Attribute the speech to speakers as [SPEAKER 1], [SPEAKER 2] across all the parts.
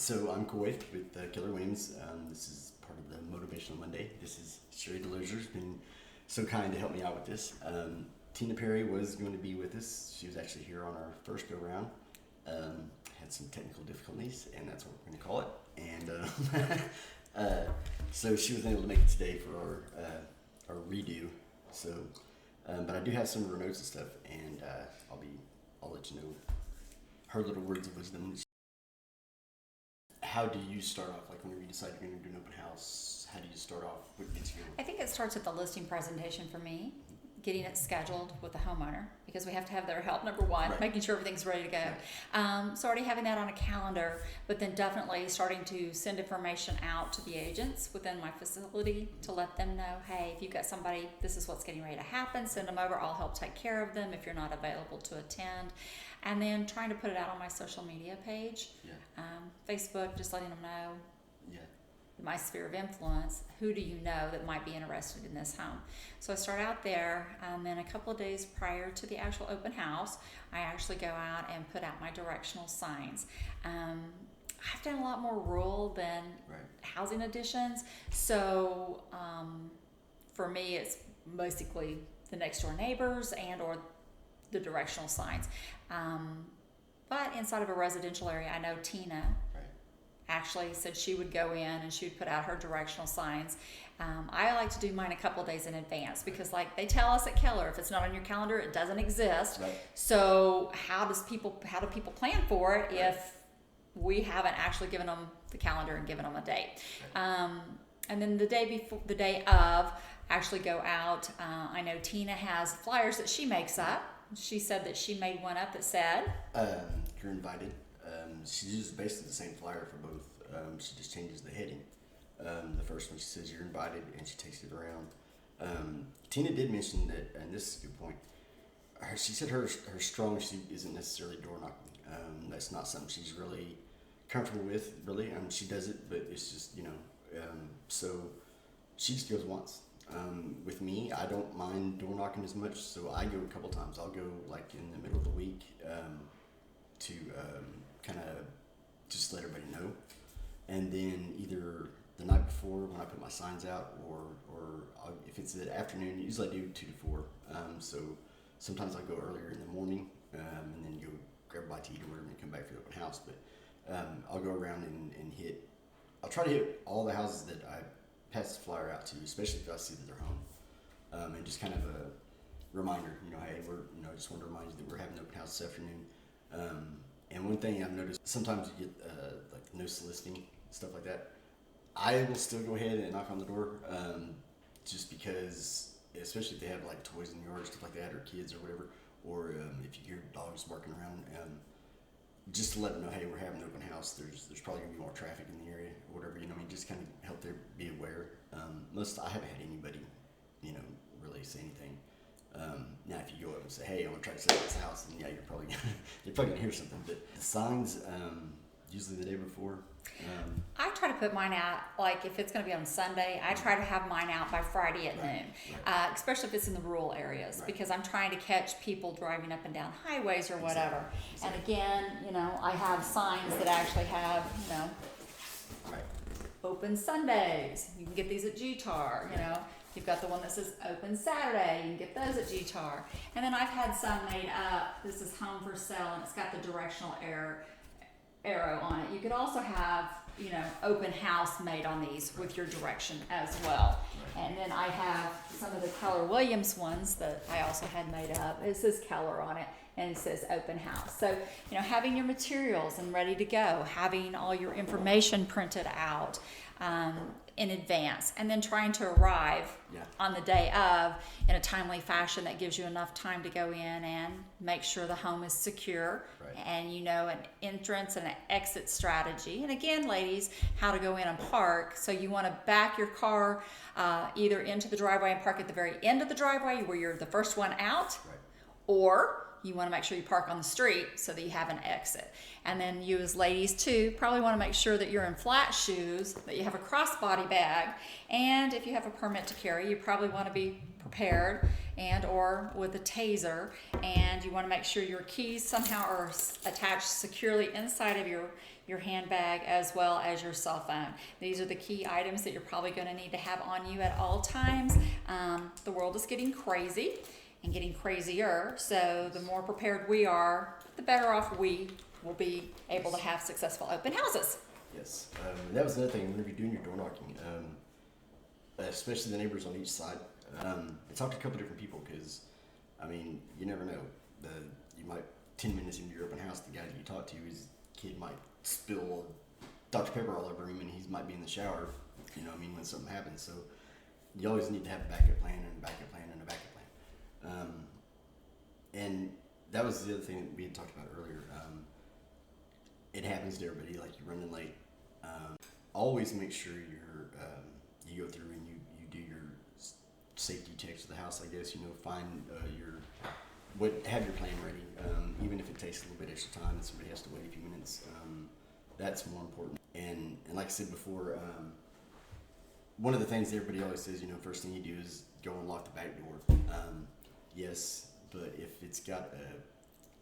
[SPEAKER 1] So I'm Coy with Keller Williams. This is part of the Motivational Monday. This is Sheri Delozier has been so kind to help me out with this. Tina Perry was going to be with us. She was actually here on our first go round. Had some technical difficulties, and that's what we're going to call it. And so she was able to make it today for our redo. So, but I do have some of her notes and stuff, and I'll let you know her little words of wisdom. How do you start off? Like whenever you decide you're going to do an open house, how do you start off? What gets you?
[SPEAKER 2] I think it starts with the listing presentation for me, getting it scheduled with the homeowner because we have to have their help, number one,
[SPEAKER 1] Right.
[SPEAKER 2] making sure everything's ready to go.
[SPEAKER 1] Right.
[SPEAKER 2] So already having that on a calendar, but then definitely starting to send information out to the agents within my facility to let them know, hey, if you've got somebody, this is what's getting ready to happen, send them over, I'll help take care of them if you're not available to attend. And then trying to put it out on my social media page, Facebook, just letting them know my sphere of influence, who do you know that might be interested in this home. So I start out there, and then a couple of days prior to the actual open house, I actually go out and put out my directional signs. I've done a lot more rural than housing additions, so for me it's basically the next door neighbors and or the directional signs. But inside of a residential area, I know Tina actually said she would go in and she would put out her directional signs. I like to do mine a couple of days in advance because like they tell us at Keller, if it's not on your calendar, it doesn't exist.
[SPEAKER 1] Right.
[SPEAKER 2] So how do people plan for it if we haven't actually given them the calendar and given them a date? And then the day of, actually go out. I know Tina has flyers that she makes up. She said that she made one up that said,
[SPEAKER 1] "You're invited." She uses basically the same flyer for both. She just changes the heading. The first one, she says "You're invited," and she takes it around. Tina did mention that, and this is a good point. She said her strong suit isn't necessarily door knocking. That's not something she's really comfortable with. Really, she does it, but it's just so she just goes once. With me, I don't mind door knocking as much, so I go a couple times. I'll go like in the middle of the week to kind of just let everybody know, and then either the night before when I put my signs out, or if it's the afternoon, usually I do 2 to 4. So sometimes I go earlier in the morning and then go grab a bite to eat or whatever and come back for the open house. But I'll go around and hit. I'll try to hit all the houses that I pass the flyer out to, especially if I see that they're home, and just kind of a reminder, hey, I just want to remind you that we're having an open house this afternoon. And one thing I've noticed, sometimes you get like no soliciting, stuff like that. I will still go ahead and knock on the door, just because, especially if they have like toys in the yard, stuff like that, or kids or whatever, or if you hear dogs barking around, just to let them know, hey, we're having an open house. There's probably gonna be more traffic in the area, or whatever. Just kind of help them be aware. I haven't had anybody, really say anything. Now, if you go up and say, "Hey, I'm gonna try to sell this house," then you're probably gonna hear something. But the signs, usually the day before.
[SPEAKER 2] I try to put mine out, like if it's going to be on Sunday, I try to have mine out by Friday at noon, especially if it's in the rural areas, because I'm trying to catch people driving up and down highways or whatever.
[SPEAKER 1] Exactly.
[SPEAKER 2] And again, I have signs that actually have, open Sundays. You can get these at GTAR, You've got the one that says open Saturday. You can get those at GTAR. And then I've had some made up. This is home for sale, and it's got the directional arrow on it. You could also have, open house made on these with your direction as well. And then I have some of the Keller Williams ones that I also had made up. It says Keller on it, and it says open house. So, having your materials and ready to go, having all your information printed out in advance, and then trying to arrive on the day of in a timely fashion that gives you enough time to go in and make sure the home is secure, and an entrance and an exit strategy. And again, ladies, how to go in and park. So you want to back your car either into the driveway and park at the very end of the driveway where you're the first one out, or you want to make sure you park on the street so that you have an exit. And then you as ladies too probably want to make sure that you're in flat shoes, that you have a crossbody bag, and if you have a permit to carry, you probably want to be prepared and or with a taser, and you want to make sure your keys somehow are attached securely inside of your handbag, as well as your cell phone. These are the key items that you're probably going to need to have on you at all times. The world is getting crazy and getting crazier, so the more prepared we are, the better off we will be able to have successful open houses.
[SPEAKER 1] Yes, and that was another thing. Whenever you're doing your door knocking, especially the neighbors on each side, talk to a couple different people, because I mean, you never know. You might 10 minutes into your open house, the guy that you talk to, his kid might spill Dr. Pepper all over him, and he might be in the shower. You know what I mean, when something happens. So you always need to have a backup plan and a backup plan and a backup plan. And that was the other thing that we had talked about earlier. It happens to everybody. Like, you're running late. Always make sure you go through and you do your safety checks of the house. I guess, find have your plan ready. Even if it takes a little bit extra time and somebody has to wait a few minutes, that's more important. And like I said before, one of the things everybody always says, first thing you do is go and lock the back door. Yes, but if it's got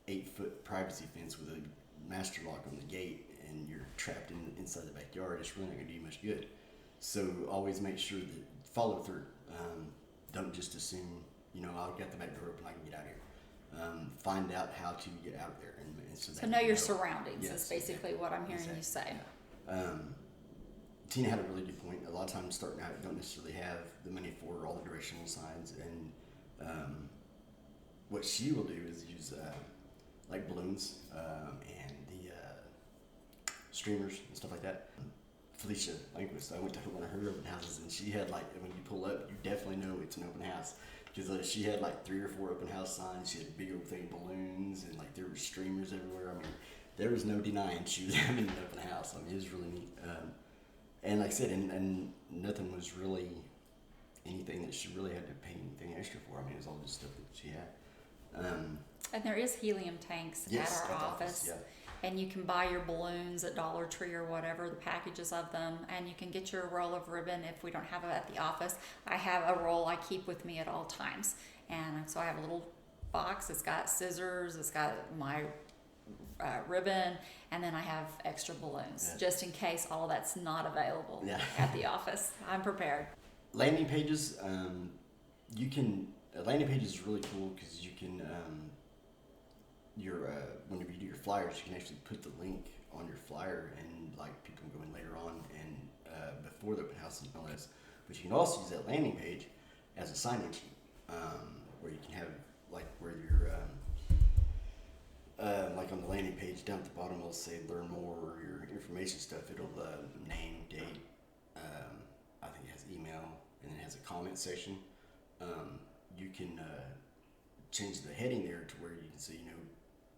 [SPEAKER 1] a 8-foot privacy fence with a master lock on the gate and you're trapped inside the backyard, it's really not going to do you much good. So always make sure that follow through. Don't just assume, I've got the back door open, I can get out of here. Find out how to get out of there. And
[SPEAKER 2] so know your surroundings, yes, is basically what I'm hearing you say.
[SPEAKER 1] Yeah. Tina had a really good point. A lot of times starting out, you don't necessarily have the money for all the directional signs, and what she will do is use like balloons and the streamers and stuff like that. Felicia Langquist, I went to one of her open houses, and she had, like, when you pull up, you definitely know it's an open house, because she had like 3 or 4 open house signs. She had a big old thing of balloons, and like there were streamers everywhere. I mean, there was no denying she was having an open house. I mean, it was really neat. And like I said, and nothing was really anything that she really had to pay anything extra for. I mean, it was all just stuff that she had.
[SPEAKER 2] And there is helium tanks at our office.
[SPEAKER 1] Yeah.
[SPEAKER 2] And you can buy your balloons at Dollar Tree or whatever, the packages of them, and you can get your roll of ribbon if we don't have it at the office. I have a roll I keep with me at all times. And so I have a little box. It's got scissors, it's got my ribbon, and then I have extra balloons, just in case all that's not available at the office. I'm prepared.
[SPEAKER 1] Landing pages, a landing page is really cool, because you can, whenever you do your flyers, you can actually put the link on your flyer, and like people can go in later on and before the open house and all that. But you can also use that landing page as a sign-in sheet, where you can have, like, where you're like on the landing page down at the bottom, it'll say learn more, or your information stuff. It'll name, date, I think it has email, and it has a comment section. You can change the heading there to where you can say,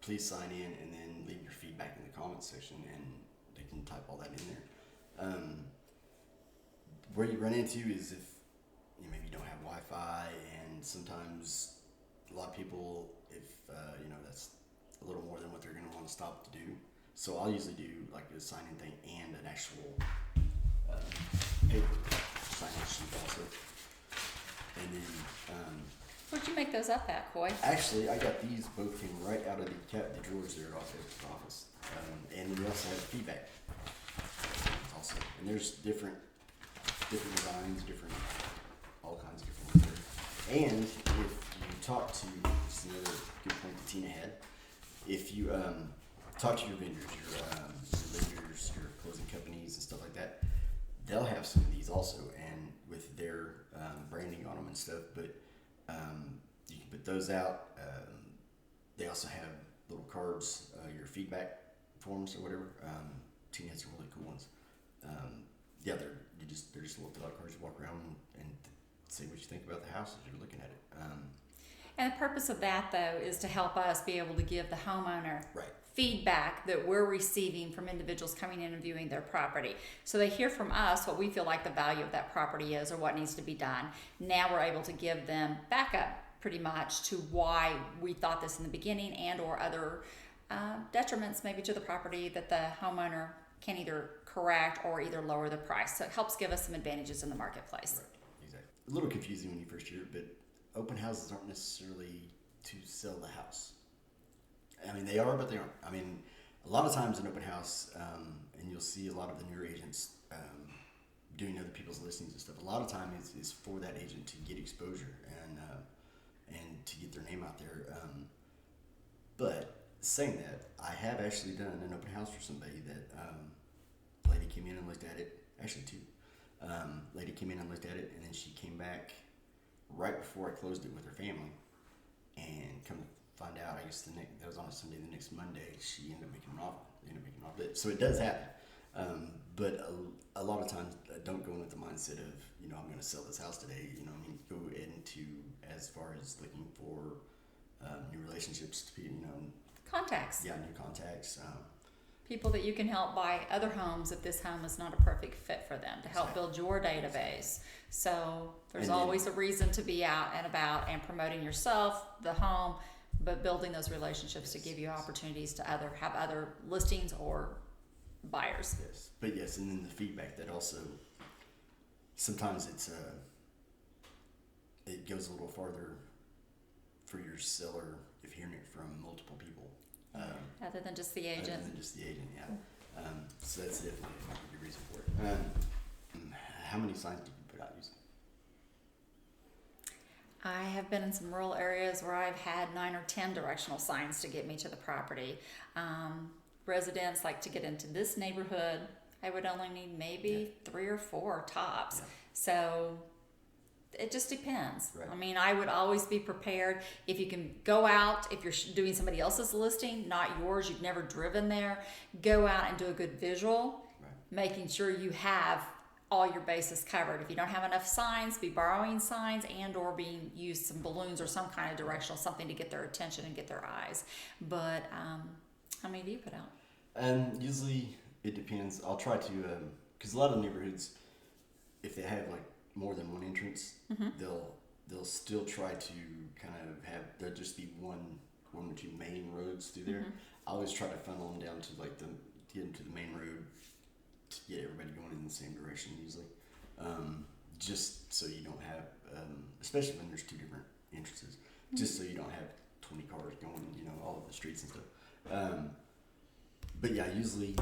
[SPEAKER 1] please sign in, and then leave your feedback in the comments section, and they can type all that in there. Where you run into is if maybe you don't have Wi-Fi, and sometimes a lot of people, if that's a little more than what they're going to want to stop to do. So I'll usually do like a sign-in thing and an actual paper sign-in sheet also. And then
[SPEAKER 2] where'd you make those up at, Coy?
[SPEAKER 1] actually, I got these both came right out of the drawers there off at the office. And we also have feedback also. And there's different designs, all kinds of different ones there. And if you talk to, this is another good point that Tina had, if you talk to your vendors, your closing companies and stuff like that, they'll have some of these also, and with their branding on them and stuff. But you can put those out. They also have little cards, your feedback forms or whatever. Tina has some really cool ones. They're just little fill-out cards. You walk around and say what you think about the house as you're looking at it.
[SPEAKER 2] And the purpose of that, though, is to help us be able to give the homeowner
[SPEAKER 1] Right.
[SPEAKER 2] feedback that we're receiving from individuals coming in and viewing their property. So they hear from us what we feel like the value of that property is, or what needs to be done. Now we're able to give them backup pretty much to why we thought this in the beginning, and or other detriments maybe to the property that the homeowner can either correct or either lower the price. So it helps give us some advantages in the marketplace.
[SPEAKER 1] Right. Exactly. A little confusing when you first hear it, but open houses aren't necessarily to sell the house. I mean, they are, but they aren't. I mean, a lot of times an open house, and you'll see a lot of the newer agents doing other people's listings and stuff. A lot of time is for that agent to get exposure and to get their name out there. But saying that, I have actually done an open house for somebody that lady came in and looked at it. Actually, two. Lady came in and looked at it, and then she came back right before I closed it with her family, and come to find out, I guess that was on a Sunday. The next Monday, she ended up making an offer. So it does happen, but a lot of times I don't go in with the mindset of, I'm going to sell this house today. I mean, go into as far as looking for new relationships to
[SPEAKER 2] Contacts.
[SPEAKER 1] Yeah, new contacts.
[SPEAKER 2] People that you can help buy other homes if this home is not a perfect fit for them, to help build your database. So there's always a reason to be out and about and promoting yourself, the home, but building those relationships to give you opportunities to have other listings or buyers.
[SPEAKER 1] Yes, but yes, and then the feedback that also sometimes it goes a little farther for your seller if hearing it from multiple people.
[SPEAKER 2] Other than just the agent.
[SPEAKER 1] Other than just the agent, yeah. So that's definitely a good reason for it. How many signs do you put out usually?
[SPEAKER 2] I have been in some rural areas where I've had 9 or 10 directional signs to get me to the property. Residents like to get into this neighborhood. I would only need maybe 3 or 4 tops.
[SPEAKER 1] Yeah.
[SPEAKER 2] So it just depends.
[SPEAKER 1] Right.
[SPEAKER 2] I mean, I would always be prepared. If you can go out, if you're doing somebody else's listing, not yours, you've never driven there, go out and do a good visual, making sure you have all your bases covered. If you don't have enough signs, be borrowing signs and or use some balloons or some kind of directional, something to get their attention and get their eyes. But how many do you put out?
[SPEAKER 1] Usually it depends. I'll try to, because a lot of neighborhoods, if they have like more than one entrance, they'll still try to kind of there'll just be one or two main roads through there. I always try to funnel them down to get into the main road to get everybody going in the same direction usually. Just so you don't have, especially when there's 2 different entrances, just so you don't have 20 cars going, all of the streets and stuff. But yeah, usually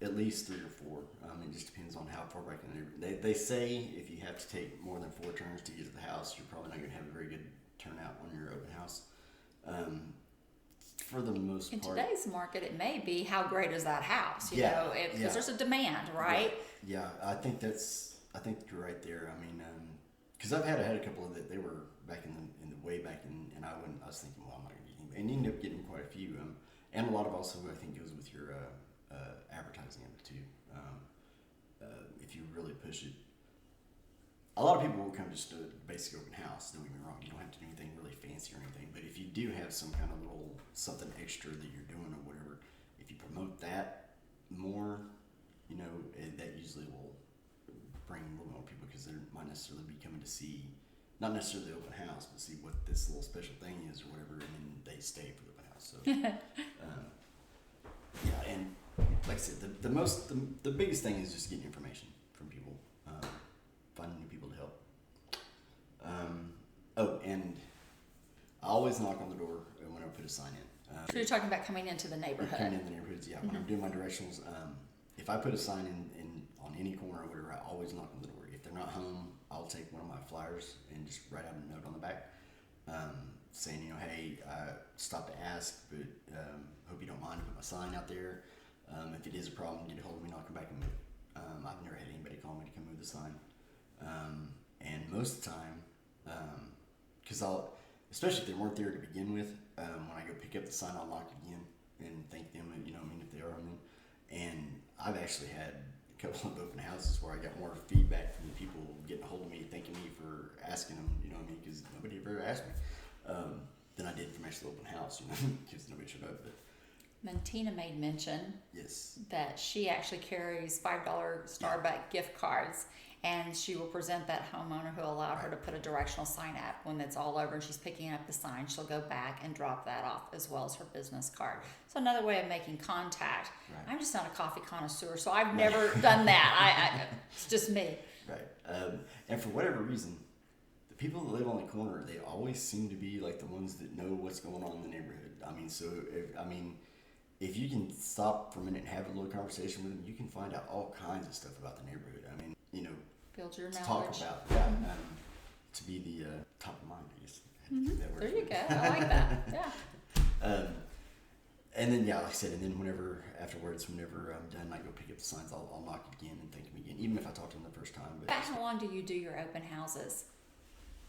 [SPEAKER 1] at least 3 or 4. It just depends on how far back in the neighborhood. They say if you have to take more than 4 turns to get to the house, you're probably not going to have a very good turnout on your open house. For the most part.
[SPEAKER 2] In today's market, it may be how great is that house, because there's a demand, right?
[SPEAKER 1] Yeah, I think you're right there. I mean, because I had a couple of that. They were back in the way back in, and I was thinking, well, I'm not going to get any, and you end up getting quite a few. And a lot of also I think goes with your advertising of it too. If you really push it, a lot of people will come just to a basic open house. Don't get me wrong, you don't have to do anything really fancy or anything. But if you do have some kind of little something extra that you're doing or whatever, if you promote that more, that usually will bring a little more people because they might necessarily be coming to see, not necessarily the open house, but see what this little special thing is or whatever, and then they stay for the open house. So, yeah, and like I said, the biggest thing is just getting information from people, finding new people to help. And I always knock on the door when I put a sign in.
[SPEAKER 2] So you're talking about coming into the neighborhood.
[SPEAKER 1] Coming in the neighborhoods, yeah. When I'm doing my directionals, if I put a sign in on any corner or whatever, I always knock on the door. If they're not home, I'll take one of my flyers and just write out a note on the back, saying, hey, I stopped to ask, but hope you don't mind. I put my sign out there. If it is a problem, get a hold of me and I'll come back and move it. I've never had anybody call me to come move the sign. And most of the time, because especially if they weren't there to begin with, when I go pick up the sign, I'll knock again and thank them, if they are home. And I've actually had a couple of open houses where I got more feedback from the people getting a hold of me, thanking me for asking them, because nobody ever asked me, than I did from actually open house, because nobody showed up. But
[SPEAKER 2] Tina made mention
[SPEAKER 1] yes,
[SPEAKER 2] that she actually carries $5 Starbucks gift cards, and she will present that homeowner who allowed her to put a directional sign up. When it's all over and she's picking up the sign, she'll go back and drop that off as well as her business card. So another way of making contact. Right. I'm just not a coffee connoisseur, so I've never done that. It's just me.
[SPEAKER 1] Right. And for whatever reason, the people that live on the corner, they always seem to be like the ones that know what's going on in the neighborhood. I mean, so if you can stop for a minute and have a little conversation with them, you can find out all kinds of stuff about the neighborhood. I mean,
[SPEAKER 2] build your
[SPEAKER 1] to
[SPEAKER 2] knowledge.
[SPEAKER 1] talk about, to be the top of mind, I guess.
[SPEAKER 2] There you go. I like that. Yeah.
[SPEAKER 1] And then, like I said, and then whenever I'm done, I go pick up the signs, I'll knock again and thank them again, even if I talk to them the first time. But
[SPEAKER 2] How long do you do your open houses?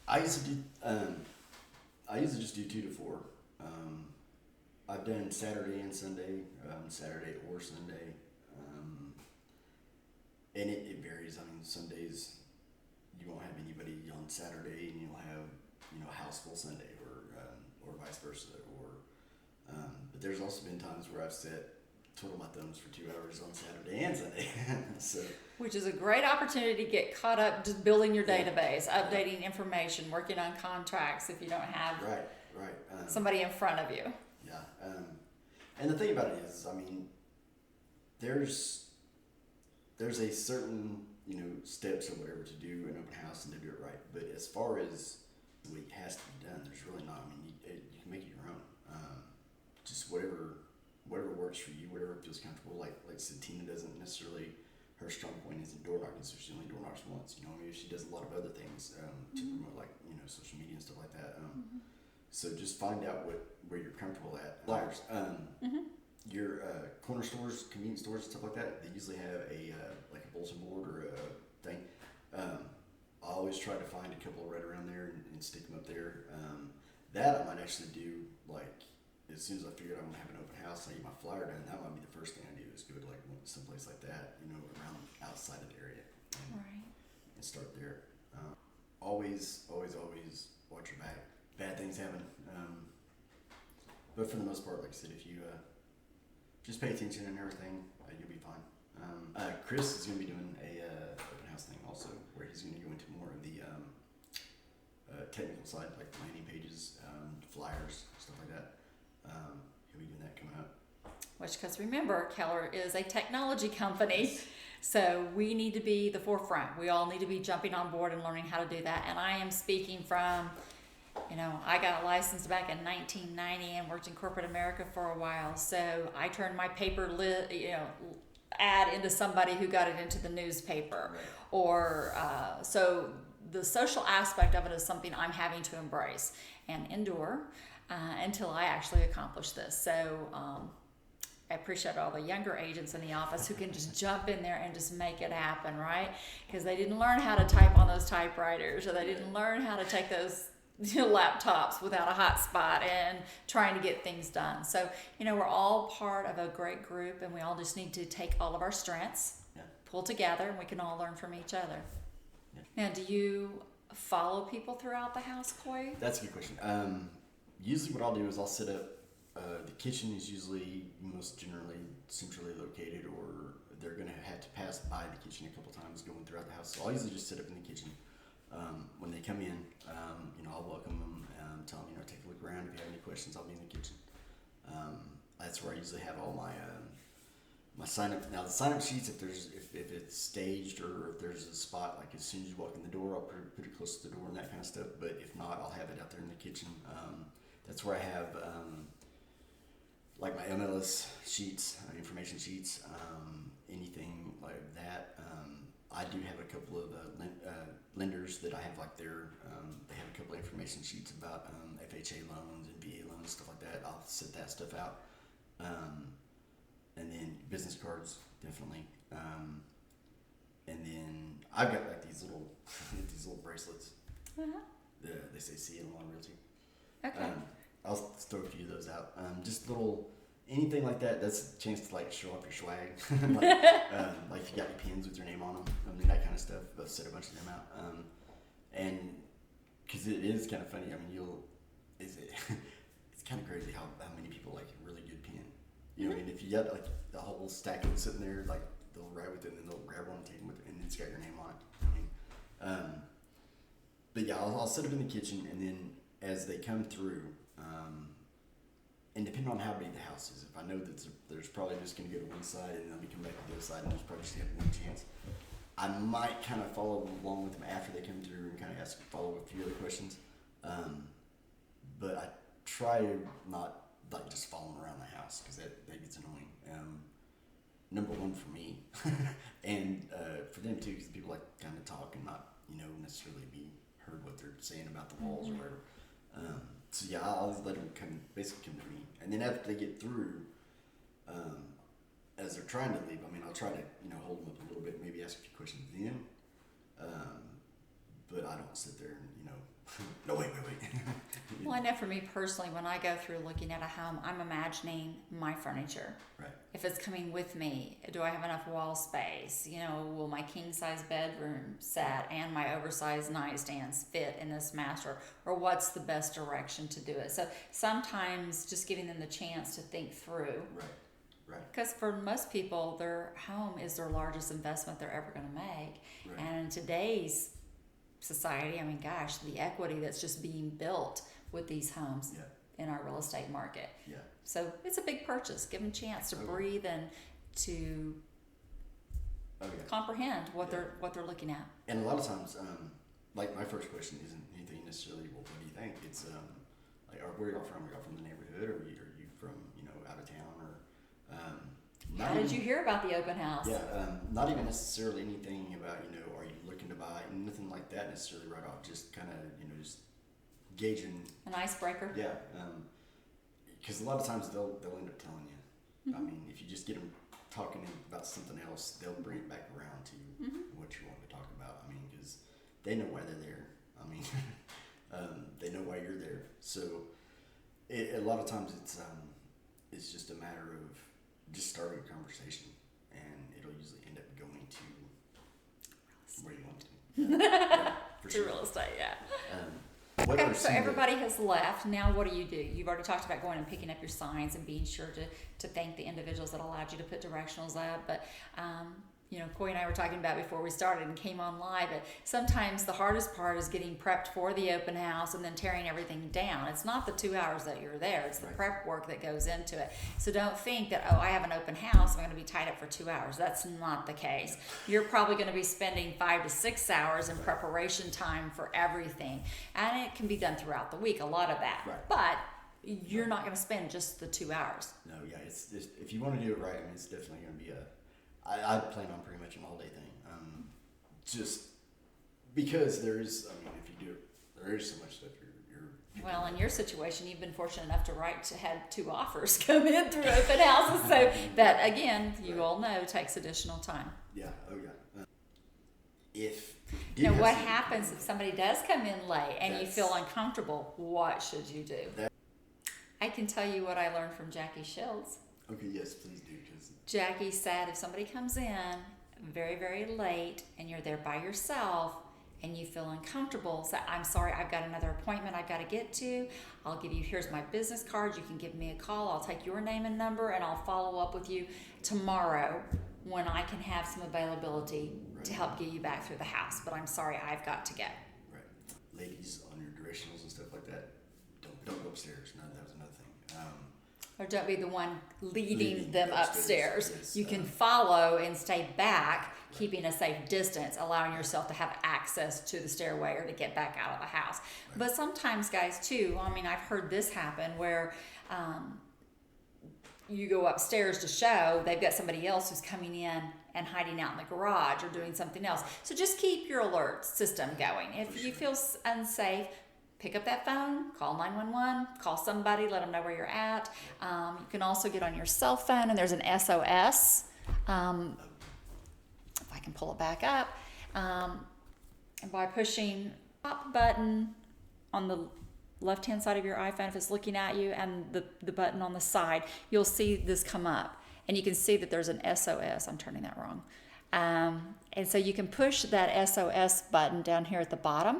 [SPEAKER 1] I usually just do 2 to 4. I've done Saturday and Sunday, Saturday or Sunday, and it varies. I mean, some days you won't have anybody on Saturday, and you'll have a house full Sunday, or vice versa. But there's also been times where I've twiddle my thumbs for 2 hours on Saturday and Sunday. So,
[SPEAKER 2] which is a great opportunity to get caught up just building your database, updating information, working on contracts if you don't have somebody in front of you.
[SPEAKER 1] Yeah. And the thing about it is, I mean, there's a certain, steps or whatever to do an open house and to do it right. But as far as what has to be done, there's really not. I mean, you can make it your own. Just whatever works for you, whatever feels comfortable. Like I said, Tina doesn't necessarily, her strong point isn't door knocking, so she only door knocks once. Maybe she does a lot of other things to promote, like social media and stuff like that. So just find out where you're comfortable at. Flyers. Your corner stores, convenience stores, and stuff like that, they usually have a bulletin board or a thing. I always try to find a couple right around there and stick them up there. That I might actually do, like, as soon as I figure out I'm gonna have an open house, I get my flyer done. That might be the first thing I do, is go to like someplace like that, around outside of the area, and start there. Always watch your back. Bad things happen, but for the most part, like I said, if you just pay attention and everything, you'll be fine. Chris is gonna be doing a open house thing also, where he's gonna go into more of the technical side, like landing pages, flyers, stuff like that. He'll be doing that coming up.
[SPEAKER 2] Because remember, Keller is a technology company, so we need to be the forefront. We all need to be jumping on board and learning how to do that. And I am speaking from, I got licensed back in 1990 and worked in corporate America for a while. So I turned my paper ad into somebody who got it into the newspaper, or so the social aspect of it is something I'm having to embrace and endure until I actually accomplish this. So I appreciate all the younger agents in the office who can just jump in there and just make it happen, right? Because they didn't learn how to type on those typewriters, or they didn't learn how to take those laptops without a hotspot and trying to get things done. So, we're all part of a great group, and we all just need to take all of our strengths, pull together, and we can all learn from each other. Now, do you follow people throughout the house, Coy?
[SPEAKER 1] That's a good question. Usually what I'll do is I'll set up, the kitchen is usually most generally centrally located, or they're going to have to pass by the kitchen a couple times going throughout the house. So I'll usually just set up in the kitchen. When they come in, I'll welcome them, tell them, take a look around. If you have any questions, I'll be in the kitchen. That's where I usually have all my my sign up. Now the sign up sheets, if it's staged, or if there's a spot, like as soon as you walk in the door, I'll put it close to the door and that kind of stuff. But if not, I'll have it out there in the kitchen. That's where I have like my MLS sheets, information sheets, anything like that. I do have a couple of lenders that I have like they have a couple of information sheets about FHA loans and VA loans, stuff like that. I'll set that stuff out. And then business cards, definitely. And then I've got like these little bracelets. They say "See It Along Realty."
[SPEAKER 2] Okay.
[SPEAKER 1] I'll throw a few of those out. Just little anything like that. That's a chance to like show off your swag. Like if you got your pins with your name on them, that kind of stuff. But set a bunch of them out. And because it is kind of funny. I mean, it's kind of crazy how many people like a really good pin. I mean, if you got like the whole stack of them sitting there, like they'll write with it, and then they'll grab one and take them with it, and it's got your name on it. But yeah, I'll set up in the kitchen, and then as they come through, and depending on how big the house is, if I know that there's probably just going to go to one side, and then they'll be coming back to the other side, and there's probably just going to have one chance, I might kind of follow along with them after they come through and kind of follow a few other questions. But I try to not like just follow them around the house because that gets annoying. Number one for me, and for them too, because people like kind of talk and not necessarily be heard what they're saying about the walls or whatever. So yeah, I always let them basically come to me, and then after they get through, as they're trying to leave, I mean, I'll try to hold them up a little bit, maybe ask a few questions then, but I don't sit there and no, wait.
[SPEAKER 2] Well, I know for me personally, when I go through looking at a home, I'm imagining my furniture.
[SPEAKER 1] Right.
[SPEAKER 2] If it's coming with me, do I have enough wall space? Will my king size bedroom set and my oversized nightstands fit in this master? Or what's the best direction to do it? So sometimes just giving them the chance to think through.
[SPEAKER 1] Right.
[SPEAKER 2] Because for most people, their home is their largest investment they're ever going to make.
[SPEAKER 1] Right.
[SPEAKER 2] And in today's society, I mean, gosh, the equity that's just being built with these homes in our real estate market.
[SPEAKER 1] Yeah.
[SPEAKER 2] So it's a big purchase. Give them a chance to breathe and to comprehend what they're looking at.
[SPEAKER 1] And a lot of times, like my first question isn't anything necessarily. Well, what do you think? It's like, where are y'all from? Are y'all from the neighborhood, or are you from out of town, or
[SPEAKER 2] how did you hear about the open house?
[SPEAKER 1] Yeah, not even necessarily anything about are you looking to buy, and nothing like that necessarily right off. Just kind of just gauging
[SPEAKER 2] an icebreaker.
[SPEAKER 1] Yeah, because a lot of times they'll end up telling you. I mean, if you just get them talking about something else, they'll bring it back around to what you want to talk about. I mean, because they know why they're there. I mean, they know why you're there. So a lot of times it's just a matter of just starting a conversation, and it'll usually end up going to where you want to. Yeah, for sure.
[SPEAKER 2] Real estate, yeah.
[SPEAKER 1] Okay,
[SPEAKER 2] so everybody has left. Now what do? You've already talked about going and picking up your signs and being sure to thank the individuals that allowed you to put directionals up. But Coy and I were talking about before we started and came on live. But sometimes the hardest part is getting prepped for the open house and then tearing everything down. It's not the 2 hours that you're there. It's the prep work that goes into it. So don't think that, I have an open house, I'm going to be tied up for 2 hours. That's not the case. You're probably going to be spending 5 to 6 hours in preparation time for everything. And it can be done throughout the week, a lot of that.
[SPEAKER 1] Right.
[SPEAKER 2] But you're not going to spend just the 2 hours.
[SPEAKER 1] No, yeah, it's just, if you want to do it right, I mean, it's definitely going to be I plan on pretty much an all-day thing. Just because there is, I mean, if you do it, there is so much stuff you're
[SPEAKER 2] well, in your situation, you've been fortunate enough to had 2 offers come in through open houses. So that, again, you all know, takes additional time.
[SPEAKER 1] Yeah, if
[SPEAKER 2] now, what happens if somebody does come in late and you feel uncomfortable? What should you do? I can tell you what I learned from Jackie Shields.
[SPEAKER 1] Okay, yes, please do.
[SPEAKER 2] Jackie said if somebody comes in very, very late and you're there by yourself and you feel uncomfortable, say, I'm sorry, I've got another appointment I've got to get to. Here's my business card. You can give me a call. I'll take your name and number and I'll follow up with you tomorrow when I can have some availability to help get you back through the house. But I'm sorry, I've got to go.
[SPEAKER 1] Right. Ladies, on your directionals and stuff like that, don't go upstairs. No, that was another thing.
[SPEAKER 2] Or don't be the one leading them upstairs.
[SPEAKER 1] Yes.
[SPEAKER 2] You can follow and stay back, keeping a safe distance, allowing yourself to have access to the stairway or to get back out of the house. Right. But sometimes, guys, too, I mean, I've heard this happen where you go upstairs to show, they've got somebody else who's coming in and hiding out in the garage or doing something else. So just keep your alert system going. If you feel unsafe, pick up that phone, call 911, call somebody, let them know where you're at. You can also get on your cell phone, and there's an SOS. If I can pull it back up. And by pushing the top button on the left-hand side of your iPhone, if it's looking at you, and the button on the side, you'll see this come up. And you can see that there's an SOS. I'm turning that wrong. And so you can push that SOS button down here at the bottom.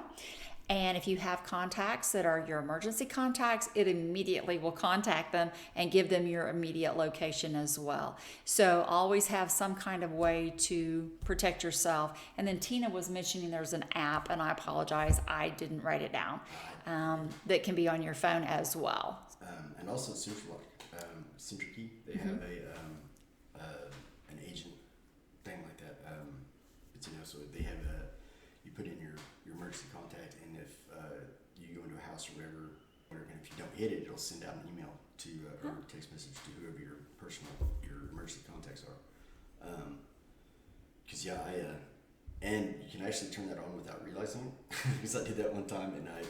[SPEAKER 2] And if you have contacts that are your emergency contacts, it immediately will contact them and give them your immediate location as well. So always have some kind of way to protect yourself. And then Tina was mentioning there's an app, and I apologize, I didn't write it down, that can be on your phone as well.
[SPEAKER 1] And also Central Key, they have an agent thing like that. It's so they have you put in your emergency contact, and if you go into a house or whatever, and if you don't hit it, it'll send out an email to or a text message to whoever your emergency contacts are. Because and you can actually turn that on without realizing it. Because I did that one time, and I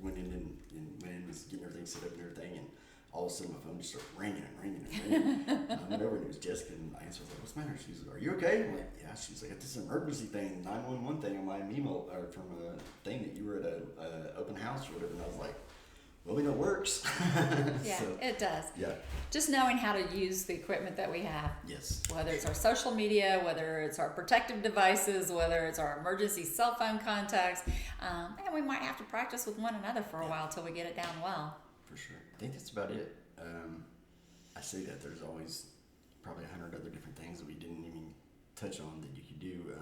[SPEAKER 1] went in and was getting everything set up and everything, and all of a sudden my phone just started ringing and ringing and ringing. And I went over and it was Jessica, and I answered, I was like, "What's the matter?" She's like, "Are you okay?" I'm like, "Yeah." She's like, "I got this emergency thing, 911 thing on my email, or from a thing that you were at a open house or whatever." And I was like, "Well, we know it works."
[SPEAKER 2] Yeah,
[SPEAKER 1] So,
[SPEAKER 2] it does.
[SPEAKER 1] yeah.
[SPEAKER 2] Just knowing how to use the equipment that we have.
[SPEAKER 1] Yes.
[SPEAKER 2] Whether it's our social media, whether it's our protective devices, whether it's our emergency cell phone contacts, and we might have to practice with one another for a while till we get it down well.
[SPEAKER 1] For sure. I think that's about it. I say that there's always probably 100 other different things that we didn't even touch on that you could do.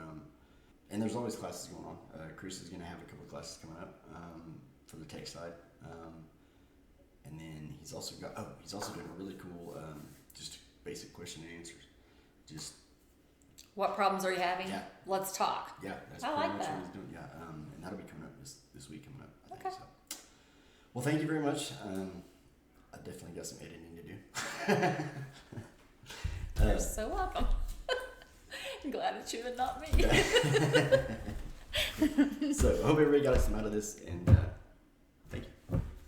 [SPEAKER 1] And there's always classes going on. Chris is going to have a couple of classes coming up for the tech side. And then he's also doing a really cool, just basic question and answers. Just
[SPEAKER 2] What problems are you having?
[SPEAKER 1] Yeah.
[SPEAKER 2] Let's talk.
[SPEAKER 1] Yeah, that's
[SPEAKER 2] I
[SPEAKER 1] pretty
[SPEAKER 2] like
[SPEAKER 1] much
[SPEAKER 2] that.
[SPEAKER 1] what he's doing. Yeah, and that'll be coming up this week coming up. I
[SPEAKER 2] Okay.
[SPEAKER 1] think, so. Well, thank you very much. I definitely got some editing to do.
[SPEAKER 2] You're so welcome. I'm glad it's you and not me.
[SPEAKER 1] So I hope everybody got some out of this, and